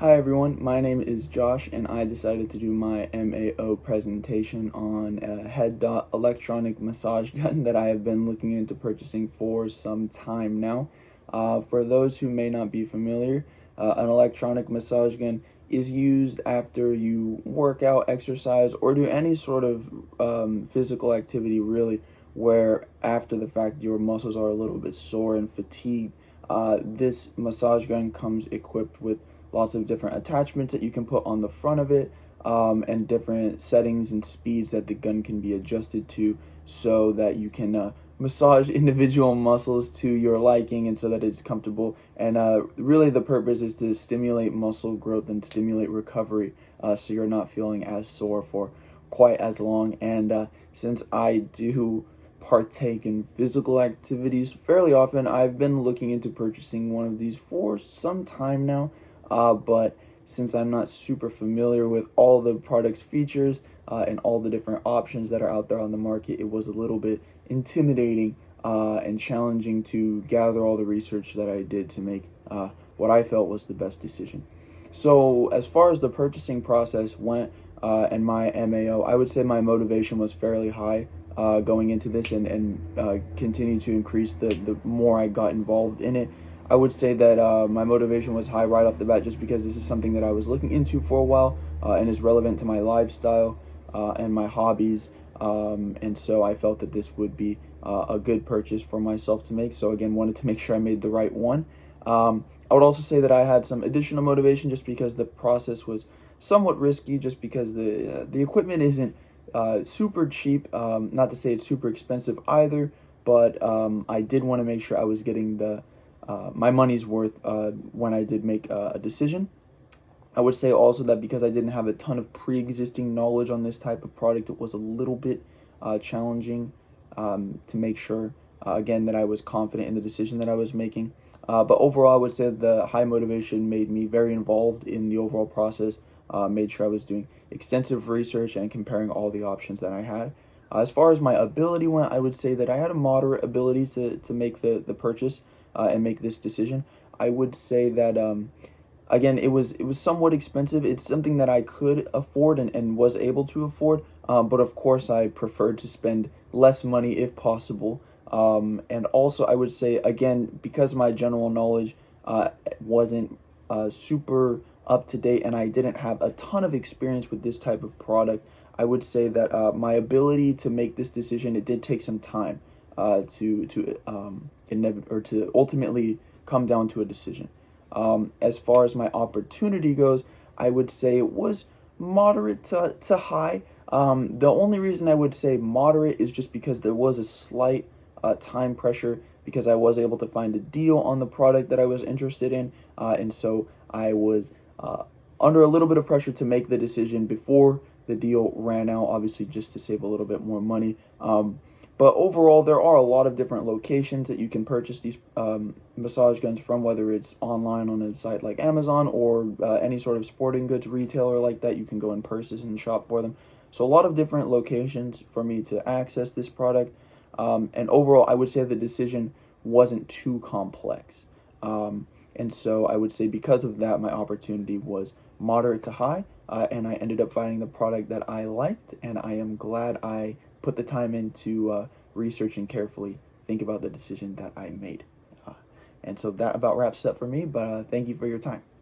Hi everyone, my name is Josh and I decided to do my MAO presentation on a head dot electronic massage gun that I have been looking into purchasing for some time now. For those who may not be familiar, an electronic massage gun is used after you work out, exercise, or do any sort of physical activity really where after the fact your muscles are a little bit sore and fatigued. This massage gun comes equipped with lots of different attachments that you can put on the front of it, and different settings and speeds that the gun can be adjusted to so that you can massage individual muscles to your liking and so that it's comfortable. And really the purpose is to stimulate muscle growth and stimulate recovery, so you're not feeling as sore for quite as long. And since I do partake in physical activities fairly often, I've been looking into purchasing one of these for some time now. But since I'm not super familiar with all the product's features and all the different options that are out there on the market, it was a little bit intimidating and challenging to gather all the research that I did to make what I felt was the best decision. So as far as the purchasing process went and my MAO, I would say my motivation was fairly high going into this and continued to increase the more I got involved in it. I would say that my motivation was high right off the bat just because this is something that I was looking into for a while and is relevant to my lifestyle and my hobbies. And so I felt that this would be a good purchase for myself to make. So again, wanted to make sure I made the right one. I would also say that I had some additional motivation just because the process was somewhat risky, just because the equipment isn't super cheap. Not to say it's super expensive either, but I did want to make sure I was getting my money's worth when I did make a decision. I would say also that because I didn't have a ton of pre-existing knowledge on this type of product, it was a little bit challenging to make sure, again, that I was confident in the decision that I was making. But overall, I would say the high motivation made me very involved in the overall process, made sure I was doing extensive research and comparing all the options that I had. As far as my ability went, I would say that I had a moderate ability to make the purchase and make this decision. I would say that again, it was somewhat expensive. It's something that I could afford and was able to afford, but of course I preferred to spend less money if possible. And also I would say, again, because my general knowledge wasn't super up to date and I didn't have a ton of experience with this type of product, I would say that my ability to make this decision, it did take some time to ultimately come down to a decision. As far as my opportunity goes, I would say it was moderate to high. The only reason I would say moderate is just because there was a slight time pressure because I was able to find a deal on the product that I was interested in, and so I was under a little bit of pressure to make the decision before the deal ran out, obviously just to save a little bit more money. But overall, there are a lot of different locations that you can purchase these massage guns from, whether it's online on a site like Amazon or any sort of sporting goods retailer like that. You can go in person and shop for them. So a lot of different locations for me to access this product. And overall, I would say the decision wasn't too complex. And so I would say because of that, my opportunity was moderate to high, and I ended up finding the product that I liked, and I am glad I put the time into research and carefully think about the decision that I made. And so that about wraps it up for me, but thank you for your time.